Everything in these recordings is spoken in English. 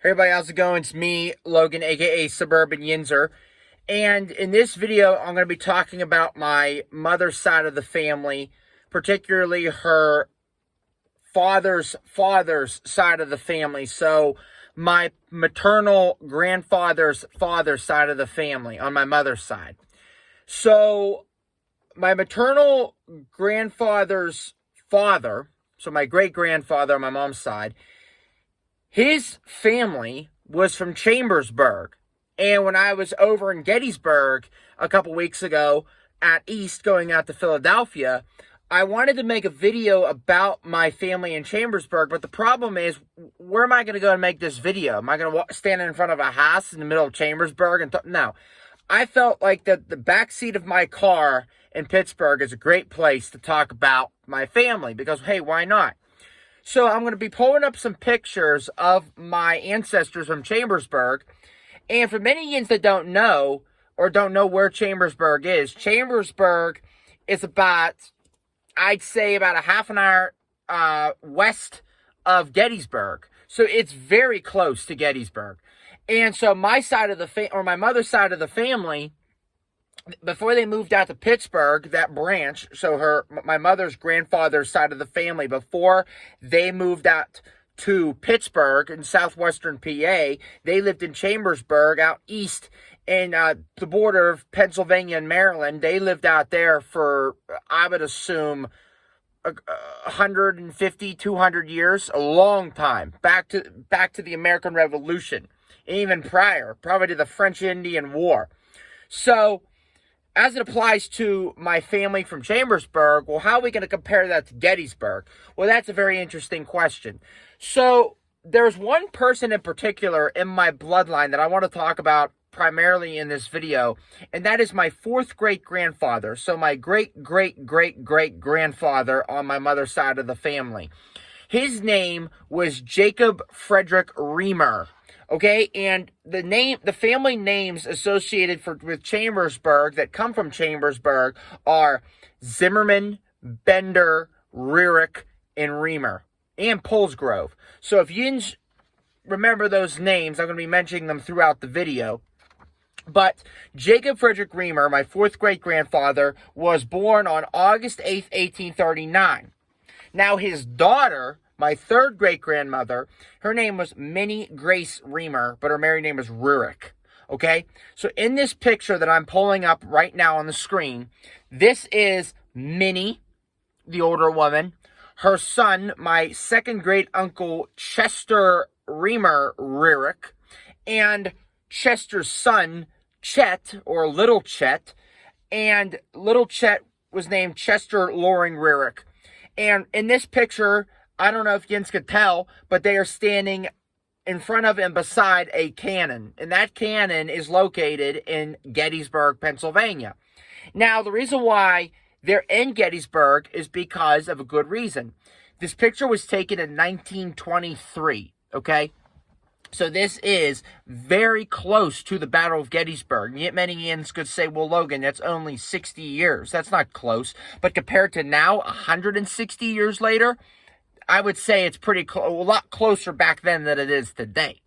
Hey everybody, how's it going? It's me, Logan, aka Suburban Yinzer. And in this video, I'm going to be talking about my mother's side of the family, particularly her father's side of the family. So my maternal grandfather's father's side of the family on my mother's side. So my maternal grandfather's father, so my great-grandfather on my mom's side, his family was from Chambersburg. And when I was over in Gettysburg a couple weeks ago at East going out to Philadelphia, I wanted to make a video about my family in Chambersburg. But the problem is, where am I going to go and make this video? Am I going to stand in front of a house in the middle of Chambersburg? No. I felt like that the backseat of my car in Pittsburgh is a great place to talk about my family. Because, hey, why not? So I'm going to be pulling up some pictures of my ancestors from Chambersburg. And for many Yins that don't know, or don't know where Chambersburg is about, I'd say about a half an hour west of Gettysburg. So it's very close to Gettysburg. And so my side of the my mother's side of the family, before they moved out to Pittsburgh, that branch, so my mother's grandfather's side of the family, before they moved out to Pittsburgh in southwestern PA, they lived in Chambersburg out east in the border of Pennsylvania and Maryland. They lived out there for, I would assume, 150, 200 years, a long time, back to the American Revolution, and even prior, probably to the French Indian War. So, as it applies to my family from Chambersburg, well, how are we going to compare that to Gettysburg? Well, that's a very interesting question. So, there's one person in particular in my bloodline that I want to talk about primarily in this video, and that is my fourth great-grandfather. So, my great-great-great-great-grandfather on my mother's side of the family. His name was Jacob Frederick Reamer. Okay, and the family names associated with Chambersburg that come from Chambersburg are Zimmerman, Bender, Rearick, and Reamer, and Polsgrove. So if you remember those names, I'm going to be mentioning them throughout the video. But Jacob Frederick Reamer, my fourth great-grandfather, was born on August 8th, 1839. Now his daughter, my third great-grandmother, her name was Minnie Grace Reamer, but her married name was Rearick. Okay? So in this picture that I'm pulling up right now on the screen, this is Minnie, the older woman. Her son, my second great-uncle, Chester Reamer Rearick, and Chester's son, Chet, or Little Chet, and Little Chet was named Chester Loring Rearick. And in this picture, I don't know if Yins could tell, but they are standing in front of and beside a cannon. And that cannon is located in Gettysburg, Pennsylvania. Now, the reason why they're in Gettysburg is because of a good reason. This picture was taken in 1923, okay? So this is very close to the Battle of Gettysburg. Yet many Yins could say, well, Logan, that's only 60 years. That's not close. But compared to now, 160 years later, I would say it's a lot closer back then than it is today.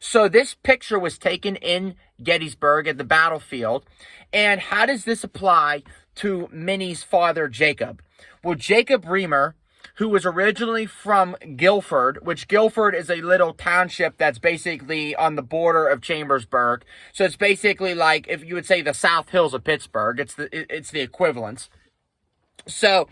So this picture was taken in Gettysburg at the battlefield. And how does this apply to Minnie's father, Jacob? Well, Jacob Reamer, who was originally from Guilford, which Guilford is a little township that's basically on the border of Chambersburg. So it's basically like, if you would say, the South Hills of Pittsburgh. It's the equivalence. So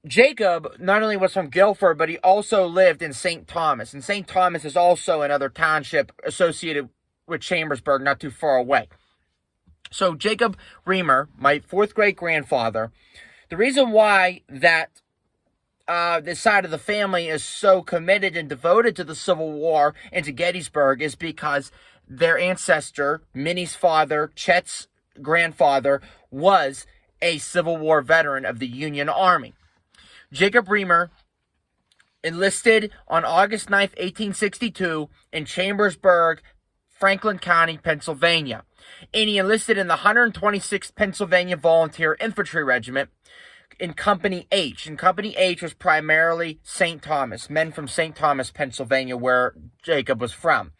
Jacob not only was from Guilford, but he also lived in St. Thomas. And St. Thomas is also another township associated with Chambersburg, not too far away. So Jacob Reamer, my fourth great-grandfather, the reason why that this side of the family is so committed and devoted to the Civil War and to Gettysburg is because their ancestor, Minnie's father, Chet's grandfather, was a Civil War veteran of the Union Army. Jacob Reamer enlisted on August 9th, 1862 in Chambersburg, Franklin County, Pennsylvania. And he enlisted in the 126th Pennsylvania Volunteer Infantry Regiment. in Company H. And Company H was primarily St. Thomas, men from St. Thomas, Pennsylvania, where Jacob was from.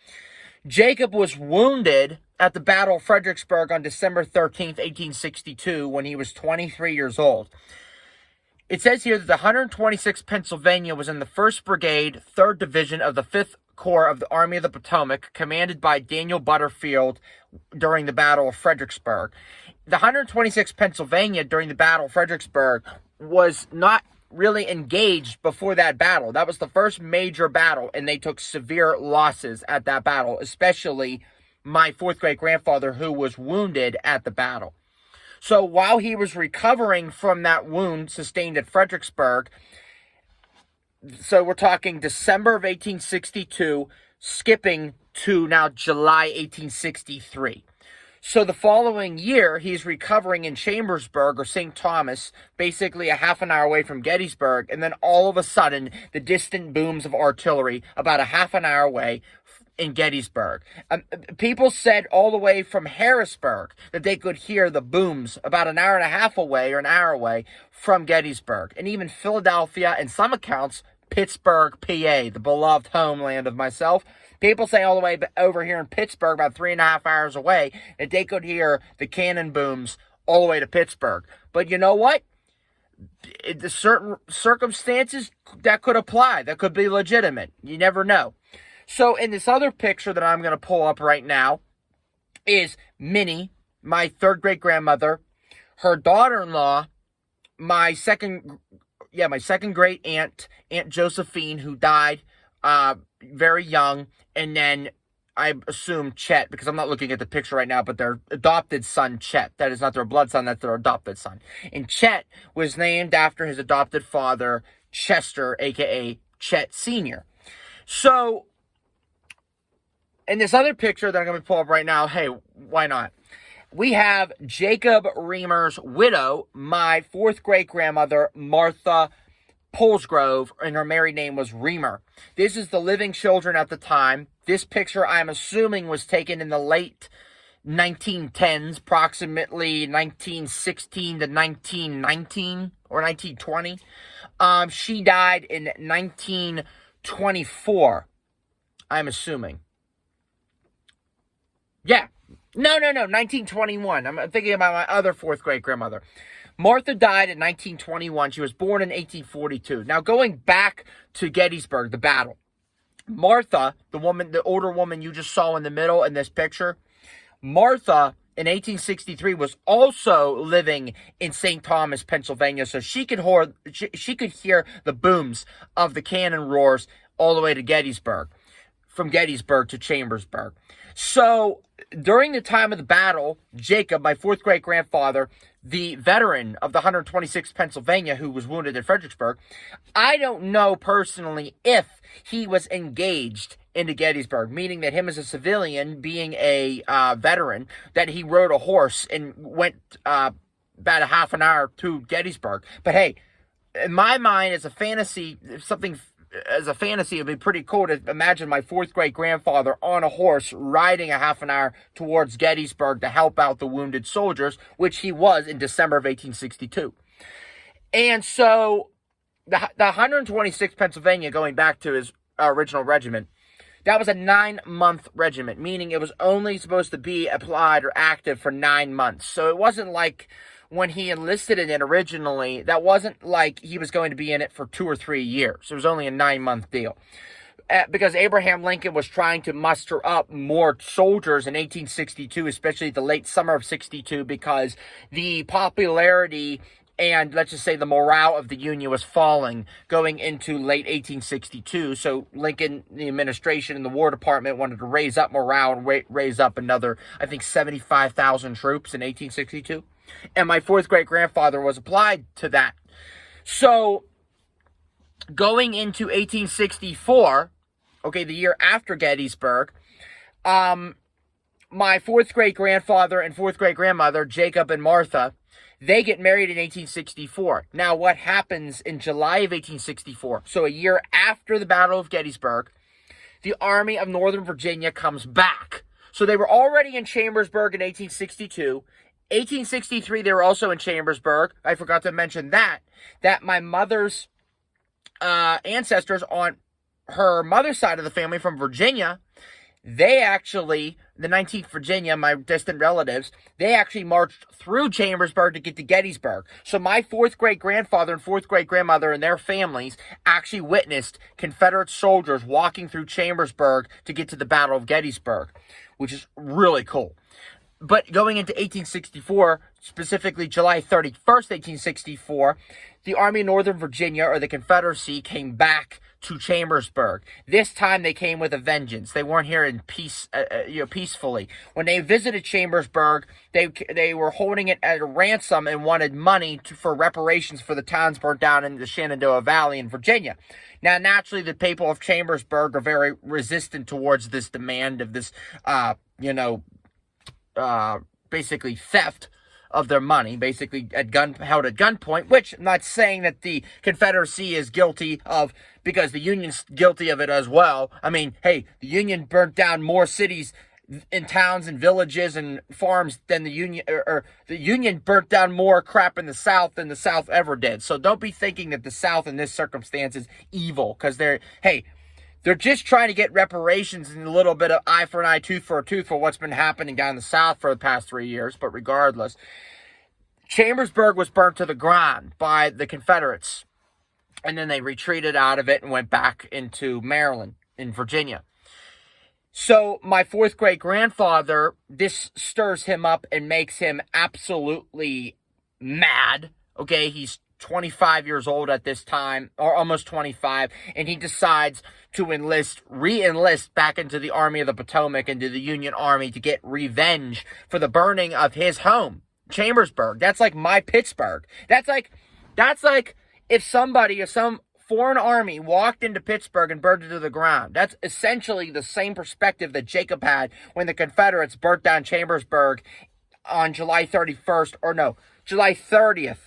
Jacob was wounded at the Battle of Fredericksburg on December 13th, 1862, when he was 23 years old. It says here that the 126th Pennsylvania was in the 1st Brigade, 3rd Division of the 5th Corps of the Army of the Potomac, commanded by Daniel Butterfield during the Battle of Fredericksburg. The 126th Pennsylvania during the Battle of Fredericksburg was not really engaged before that battle. That was the first major battle, and they took severe losses at that battle, especially my 4th great grandfather, who was wounded at the battle. So while he was recovering from that wound sustained at Fredericksburg, so we're talking December of 1862, skipping to now July 1863. So the following year, he's recovering in Chambersburg or St. Thomas, basically a half an hour away from Gettysburg, and then all of a sudden, the distant booms of artillery about a half an hour away in Gettysburg. People said all the way from Harrisburg that they could hear the booms about an hour and a half away or an hour away from Gettysburg. And even Philadelphia, and some accounts, Pittsburgh, PA, the beloved homeland of myself. People say all the way over here in Pittsburgh, about 3.5 hours away, that they could hear the cannon booms all the way to Pittsburgh. But you know what? In certain circumstances, that could apply. That could be legitimate. You never know. So in this other picture that I'm going to pull up right now is Minnie, my 3rd great grandmother, her daughter-in-law, my second great aunt, Aunt Josephine, who died very young, and then I assume Chet, because I'm not looking at the picture right now, but their adopted son, Chet. That is not their blood son, that's their adopted son. And Chet was named after his adopted father, Chester, a.k.a. Chet Sr. So in this other picture that I'm going to pull up right now, hey, why not? We have Jacob Reamer's widow, my 4th great grandmother, Martha Polsgrove, and her married name was Reamer. This is the living children at the time. This picture, I'm assuming, was taken in the late 1910s, approximately 1916 to 1919 or 1920. She died in 1924, I'm assuming. Yeah. No, 1921. I'm thinking about my other 4th great grandmother. Martha died in 1921. She was born in 1842. Now, going back to Gettysburg, the battle. Martha, the older woman you just saw in the middle in this picture, Martha in 1863 was also living in St. Thomas, Pennsylvania, so she could hear the booms of the cannon roars all the way to Gettysburg, from Gettysburg to Chambersburg. So during the time of the battle, Jacob, my 4th great grandfather, the veteran of the 126th Pennsylvania who was wounded at Fredericksburg, I don't know personally if he was engaged into Gettysburg, meaning that him as a civilian, being a veteran, that he rode a horse and went about a half an hour to Gettysburg. But hey, in my mind, as a fantasy, it would be pretty cool to imagine my 4th great grandfather on a horse riding a half an hour towards Gettysburg to help out the wounded soldiers, which he was in December of 1862. And so the 126th Pennsylvania, going back to his original regiment, that was a 9-month regiment, meaning it was only supposed to be applied or active for 9 months. So it wasn't like when he enlisted in it originally, that wasn't like he was going to be in it for 2 or 3 years. It was only a 9-month deal. Because Abraham Lincoln was trying to muster up more soldiers in 1862, especially the late summer of 62, because the popularity and, let's just say, the morale of the Union was falling going into late 1862. So Lincoln, the administration, and the War Department wanted to raise up morale and raise up another, I think, 75,000 troops in 1862. And my 4th great grandfather was applied to that. So going into 1864, okay, the year after Gettysburg, my 4th great grandfather and 4th great grandmother, Jacob and Martha, they get married in 1864. Now, what happens in July of 1864? So a year after the Battle of Gettysburg, the Army of Northern Virginia comes back. So they were already in Chambersburg in 1862. 1863, they were also in Chambersburg. I forgot to mention that my mother's ancestors on her mother's side of the family from Virginia, they actually, the 19th Virginia, my distant relatives, they actually marched through Chambersburg to get to Gettysburg. So my fourth great grandfather and fourth great grandmother and their families actually witnessed Confederate soldiers walking through Chambersburg to get to the Battle of Gettysburg, which is really cool. But going into 1864, specifically July 31st, 1864, the Army of Northern Virginia, or the Confederacy, came back to Chambersburg. This time they came with a vengeance. They weren't here in peace, peacefully. When they visited Chambersburg, they were holding it at a ransom and wanted money for reparations for the towns burnt down in the Shenandoah Valley in Virginia. Now, naturally, the people of Chambersburg are very resistant towards this demand of this, basically theft of their money, basically held at gunpoint, which I'm not saying that the Confederacy is guilty of, because the Union's guilty of it as well. I mean, hey, the Union burnt down more cities and towns and villages and farms than the Union, or the Union burnt down more crap in the South than the South ever did. So don't be thinking that the South in this circumstance is evil, because they're just trying to get reparations and a little bit of eye for an eye, tooth for a tooth for what's been happening down in the South for the past 3 years. But regardless, Chambersburg was burnt to the ground by the Confederates. And then they retreated out of it and went back into Maryland, in Virginia. So my fourth great grandfather, this stirs him up and makes him absolutely mad. Okay, he's 25 years old at this time, or almost 25, and he decides to re-enlist back into the Army of the Potomac, into the Union Army, to get revenge for the burning of his home, Chambersburg. That's like my Pittsburgh. That's like if some foreign army walked into Pittsburgh and burned it to the ground. That's essentially the same perspective that Jacob had when the Confederates burnt down Chambersburg on July 31st, or no, July 30th.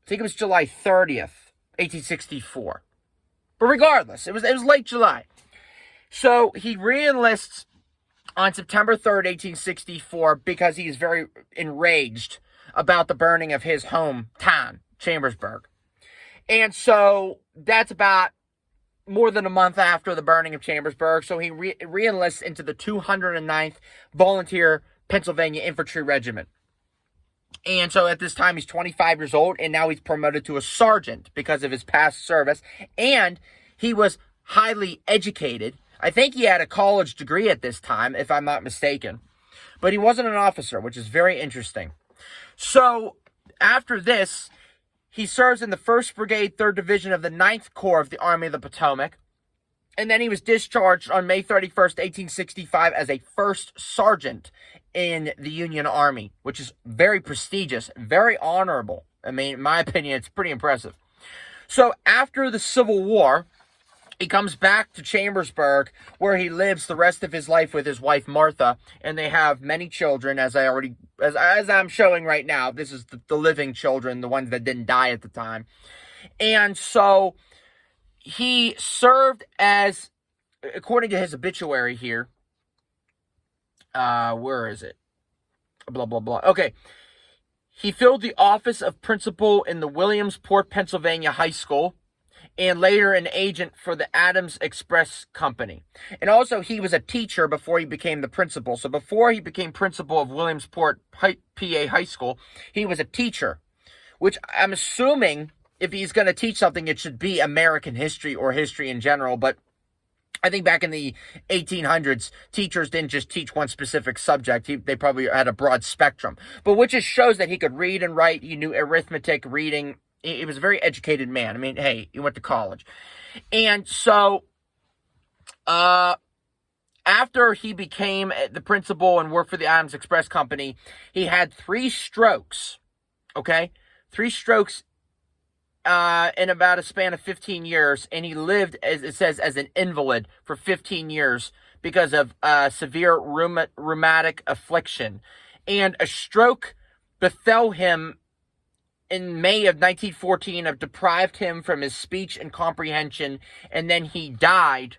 I think it was July 30th, 1864. But regardless, it was late July. So he re-enlists on September 3rd, 1864, because he is very enraged about the burning of his hometown, Chambersburg. And so that's about more than a month after the burning of Chambersburg. So he re-enlists into the 209th Volunteer Pennsylvania Infantry Regiment. And so at this time, he's 25 years old, and now he's promoted to a sergeant because of his past service. And he was highly educated. I think he had a college degree at this time, if I'm not mistaken. But he wasn't an officer, which is very interesting. So after this, he serves in the 1st Brigade, 3rd Division of the 9th Corps of the Army of the Potomac. And then he was discharged on May 31st, 1865 as a first sergeant in the Union Army, which is very prestigious, very honorable. I mean, in my opinion, it's pretty impressive. So after the Civil War, he comes back to Chambersburg, where he lives the rest of his life with his wife, Martha, and they have many children, as I'm showing right now. This is the living children, the ones that didn't die at the time. And so he served as, according to his obituary here, where is it? Blah, blah, blah. Okay. He filled the office of principal in the Williamsport, Pennsylvania High School, and later an agent for the Adams Express Company. And also, he was a teacher before he became the principal. So before he became principal of Williamsport, PA High School, he was a teacher, which I'm assuming if he's going to teach something, it should be American history or history in general. But I think back in the 1800s, teachers didn't just teach one specific subject. They probably had a broad spectrum. But which just shows that he could read and write. He knew arithmetic, reading. He was a very educated man. I mean, hey, he went to college. And so, after he became the principal and worked for the Adams Express Company, he had 3 strokes, okay? 3 strokes in about a span of 15 years, and he lived, as it says, as an invalid for 15 years because of severe rheumatic affliction. And a stroke befell him in May of 1914, have deprived him from his speech and comprehension, and then he died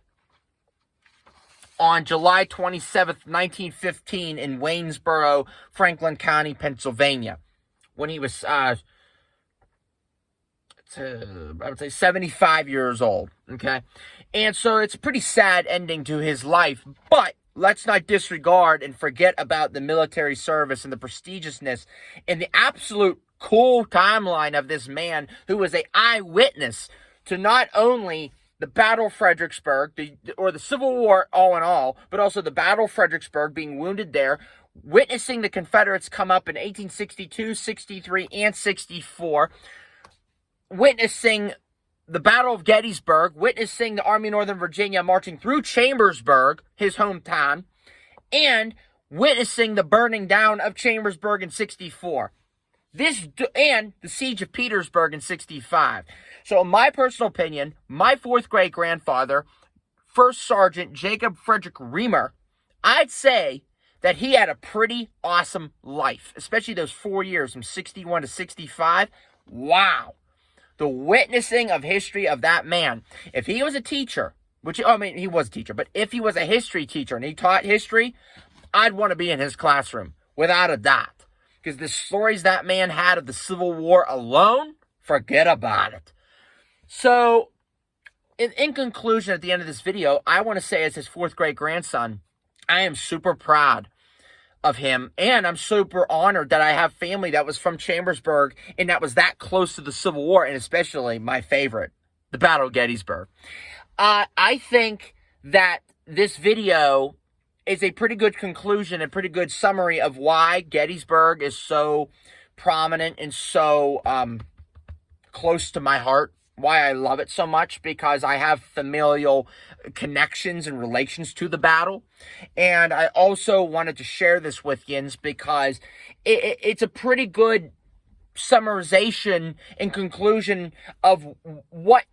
on July 27th, 1915 in Waynesboro, Franklin County, Pennsylvania, when he was, I would say 75 years old, okay? And so it's a pretty sad ending to his life, but let's not disregard and forget about the military service and the prestigiousness and the absolute cool timeline of this man who was an eyewitness to not only the Battle of Fredericksburg, or the Civil War all in all, but also the Battle of Fredericksburg, being wounded there, witnessing the Confederates come up in 1862, 63, and 64, witnessing the Battle of Gettysburg, witnessing the Army of Northern Virginia marching through Chambersburg, his hometown, and witnessing the burning down of Chambersburg in 64. And the siege of Petersburg in 65. So in my personal opinion, my fourth great grandfather, First Sergeant Jacob Frederick Reamer, I'd say that he had a pretty awesome life, especially those 4 years from 61 to 65. Wow. The witnessing of history of that man. If he was a teacher, he was a teacher, but if he was a history teacher and he taught history, I'd want to be in his classroom, without a doubt. Because the stories that man had of the Civil War alone, forget about it. So, in conclusion, at the end of this video, I want to say, as his fourth great grandson, I am super proud of him, and I'm super honored that I have family that was from Chambersburg and that was that close to the Civil War, and especially my favorite, the Battle of Gettysburg. I think that this video is a pretty good conclusion and pretty good summary of why Gettysburg is so prominent and so close to my heart, why I love it so much, because I have familial connections and relations to the battle. And I also wanted to share this with yins because it's a pretty good summarization and conclusion of what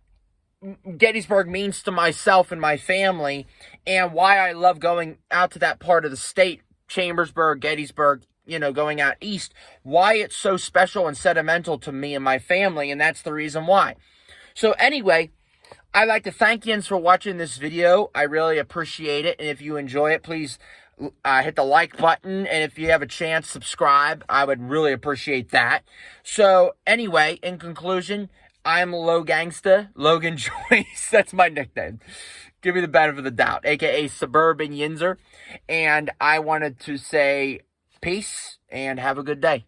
Gettysburg means to myself and my family, and why I love going out to that part of the state, Chambersburg, Gettysburg, going out east, why it's so special and sentimental to me and my family, and that's the reason why. So anyway, I'd like to thank yins for watching this video. I really appreciate it, and if you enjoy it, please hit the like button, and if you have a chance, subscribe. I would really appreciate that. So anyway, in conclusion, I'm Logan Joyce. That's my nickname. Give me the benefit of the doubt, aka Suburban Yinzer. And I wanted to say peace and have a good day.